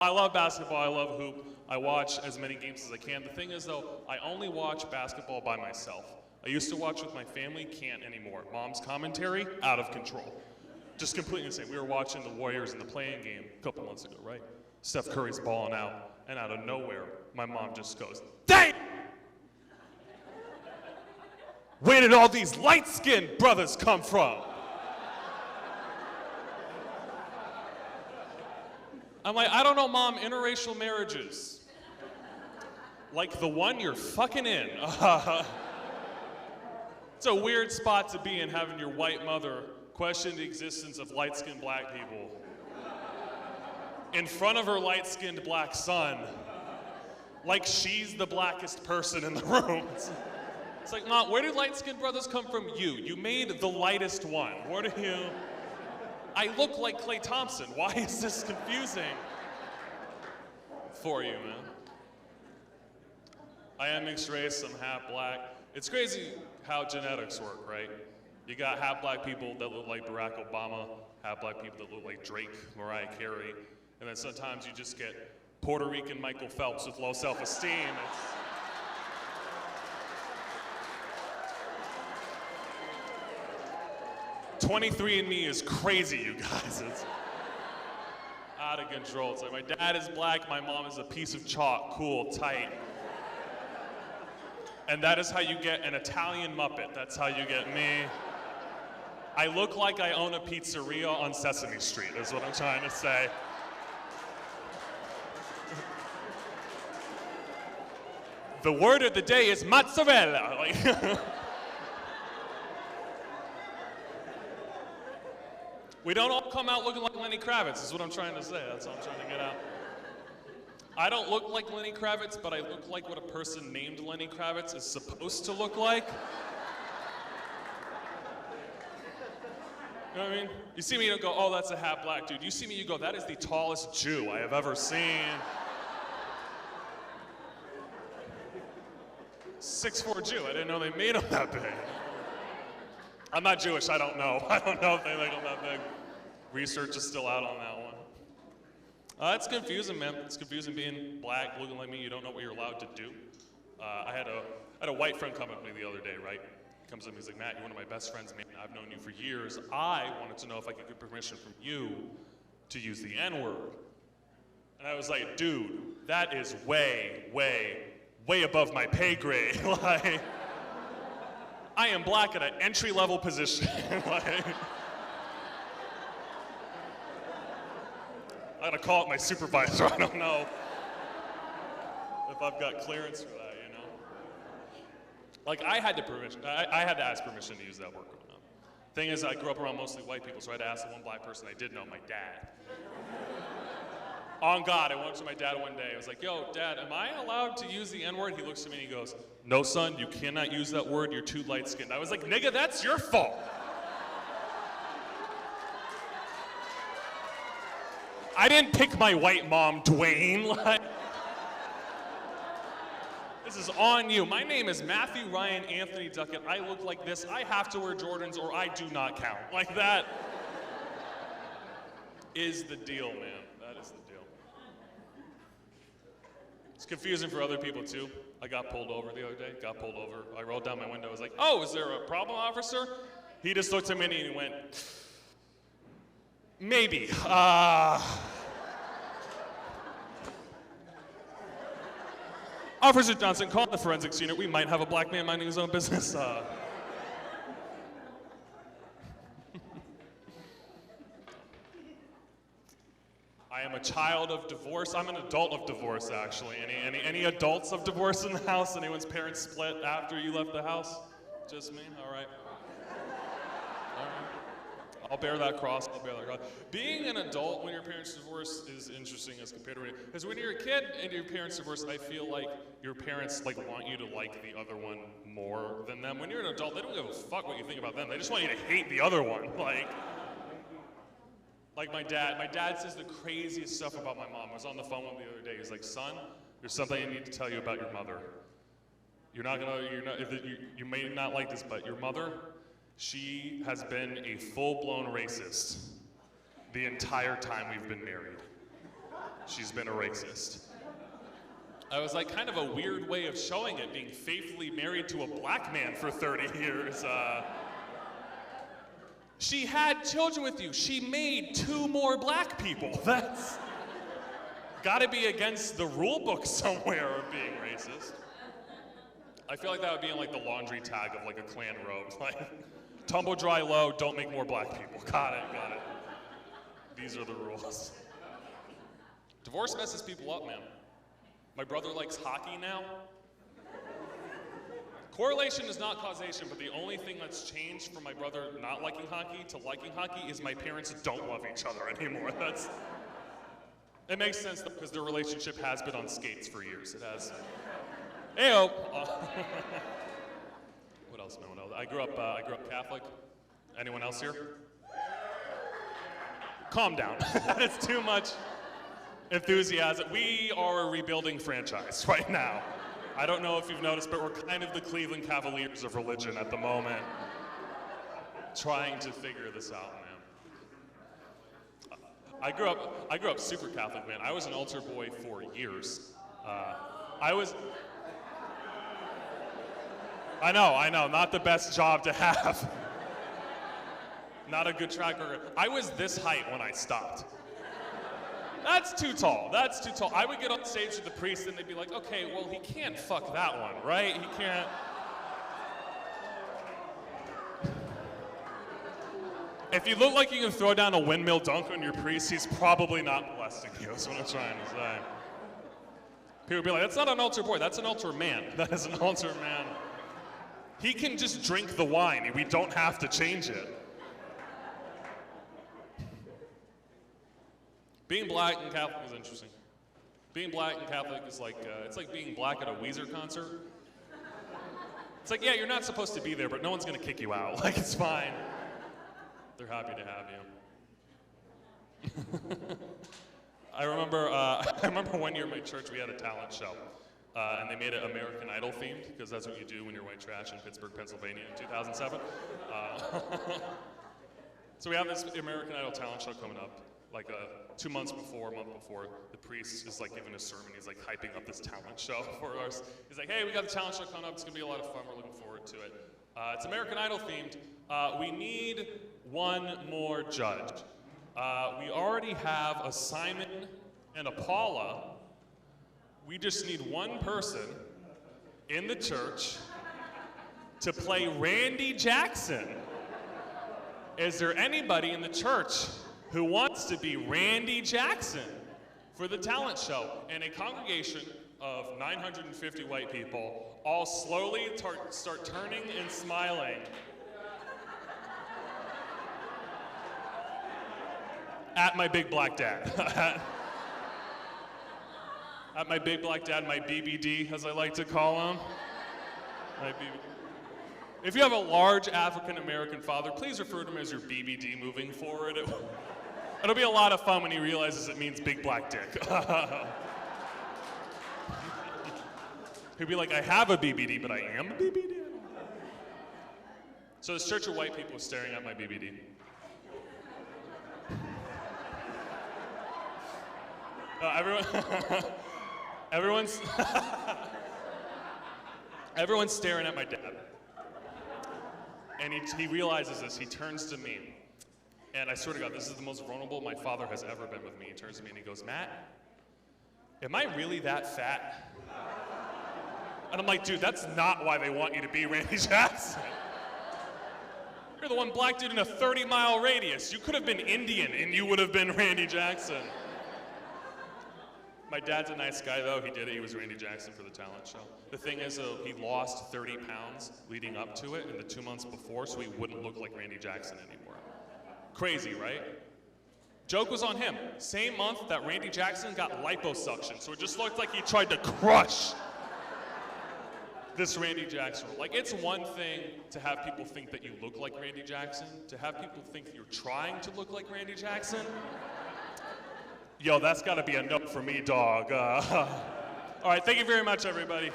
I love basketball, I love hoop. I watch as many games as I can. The thing is though, I only watch basketball by myself. I used to watch with my family, can't anymore. Mom's commentary, out of control. Just completely insane. We were watching the Warriors in the play-in game a couple months ago, right? Steph Curry's balling out, and out of nowhere, my mom just goes, "Dang! Where did all these light-skinned brothers come from?" I'm like, "I don't know, Mom, interracial marriages. Like the one you're fucking in." It's a weird spot to be in, having your white mother question the existence of light-skinned black people in front of her light-skinned black son, like she's the blackest person in the room. It's like, "Mom, where do light-skinned brothers come from? You made the lightest one. Where do you? I look like Klay Thompson. Why is this confusing for you, man?" I am mixed race, I'm half black. It's crazy how genetics work, right? You got half black people that look like Barack Obama, half black people that look like Drake, Mariah Carey, and then sometimes you just get Puerto Rican Michael Phelps with low self-esteem. 23andMe is crazy, you guys. It's out of control. It's like, my dad is black, my mom is a piece of chalk, cool, tight. And that is how you get an Italian Muppet. That's how you get me. I look like I own a pizzeria on Sesame Street, is what I'm trying to say. The word of the day is mozzarella. Like, we don't all come out looking like Lenny Kravitz, is what I'm trying to say. That's what I'm trying to get out. I don't look like Lenny Kravitz, but I look like what a person named Lenny Kravitz is supposed to look like. You know what I mean? You see me, you don't go, "Oh, that's a half black dude." You see me, you go, "That is the tallest Jew I have ever seen." 6'4" Jew, I didn't know they made him that big. I'm not Jewish, I don't know. I don't know if they make them that big. Research is still out on that one. It's confusing, man. It's confusing being black, looking like me. You don't know what you're allowed to do. I had a white friend come up to me the other day, right? He comes up and he's like, "Matt, you're one of my best friends, man. I've known you for years. I wanted to know if I could get permission from you to use the N-word." And I was like, "Dude, that is way, way, way above my pay grade." Like, I am black at an entry-level position. Like, I gotta call up my supervisor. I don't know if I've got clearance for that, you know? Like, I had to ask permission to use that word growing up. Thing is, I grew up around mostly white people, so I had to ask the one black person I did know, my dad. On God, I went to my dad one day. I was like, "Yo, Dad, am I allowed to use the N-word?" He looks at me and he goes, "No, son, you cannot use that word. You're too light-skinned." I was like, "Nigga, that's your fault." I didn't pick my white mom, Dwayne. Like, this is on you. My name is Matthew Ryan Anthony Duckett. I look like this. I have to wear Jordans or I do not count. Like, that is the deal, man. That is the deal. It's confusing for other people too. I got pulled over the other day. I rolled down my window. I was like, "Oh, is there a problem, officer?" He just looked at me and he went, "Maybe. Officer Johnson, call the forensics unit. We might have a black man minding his own business." I am a child of divorce. I'm an adult of divorce, actually. Any adults of divorce in the house? Anyone's parents split after you left the house? Just me? All right. I'll bear that cross. Being an adult when your parents divorce is interesting as compared to because when you're a kid and your parents divorce, I feel like your parents like want you to like the other one more than them. When you're an adult, they don't give a fuck what you think about them. They just want you to hate the other one. Like my dad says the craziest stuff about my mom. I was on the phone with him the other day. He's like, "Son, there's something I need to tell you about your mother. You may not like this, but your mother, she has been a full-blown racist the entire time we've been married. she's been a racist. I was like, kind of a weird way of showing it, being faithfully married to a black man for 30 years. She had children with you. She made 2 more black people. That's gotta be against the rule book somewhere of being racist. I feel like that would be in like the laundry tag of like a Klan robe. Like, tumble dry low, don't make more black people. Got it. These are the rules. Divorce messes people up, man. My brother likes hockey now. Correlation is not causation, but the only thing that's changed from my brother not liking hockey to liking hockey is my parents don't love each other anymore. It makes sense because their relationship has been on skates for years. It has. Ayo. What else, man? What else? I grew up Catholic. Anyone else here? Calm down. It's too much enthusiasm. We are a rebuilding franchise right now. I don't know if you've noticed, but we're kind of the Cleveland Cavaliers of religion at the moment. Trying to figure this out, man. I grew up super Catholic, man. I was an altar boy for years. I know, not the best job to have. Not a good track record. I was this height when I stopped. That's too tall. I would get on stage with the priest and they'd be like, okay, well, he can't fuck that one, right? He can't. If you look like you can throw down a windmill dunk on your priest, he's probably not molesting you, is what I'm trying to say. People would be like, that's not an altar boy, that's an altar man. That is an altar man. He can just drink the wine. We don't have to change it. Being black and Catholic is interesting. Being black and Catholic is like, it's like being black at a Weezer concert. It's like, yeah, you're not supposed to be there, but no one's gonna kick you out. Like, it's fine. They're happy to have you. I remember one year at my church, we had a talent show. And they made it American Idol themed, because that's what you do when you're white trash in Pittsburgh, Pennsylvania in 2007. So we have this American Idol talent show coming up. Like a month before, the priest is like giving a sermon. He's like hyping up this talent show for us. He's like, hey, we got the talent show coming up. It's gonna be a lot of fun. We're looking forward to it. It's American Idol themed. We need one more judge. We already have a Simon and a Paula. We just need one person in the church to play Randy Jackson. Is there anybody in the church who wants to be Randy Jackson for the talent show? And a congregation of 950 white people all slowly start turning and smiling at my big black dad. At my big black dad, my BBD, as I like to call him. My BBD. If you have a large African American father, please refer to him as your BBD moving forward. It'll be a lot of fun when he realizes it means big black dick. He'll be like, I have a BBD, but I am a BBD? So this church of white people was staring at my BBD. Everyone's staring at my dad. And he realizes this, he turns to me. And I swear to God, this is the most vulnerable my father has ever been with me. He turns to me and he goes, Matt, am I really that fat? And I'm like, dude, that's not why they want you to be Randy Jackson. You're the one black dude in a 30-mile radius. You could have been Indian and you would have been Randy Jackson. My dad's a nice guy, though. He did it. He was Randy Jackson for the talent show. The thing is, he lost 30 pounds leading up to it in the 2 months before, so he wouldn't look like Randy Jackson anymore. Crazy, right? Joke was on him. Same month that Randy Jackson got liposuction, so it just looked like he tried to crush this Randy Jackson. Like, it's one thing to have people think that you look like Randy Jackson. To have people think you're trying to look like Randy Jackson, yo, that's gotta be a no for me, dog. All right, thank you very much, everybody.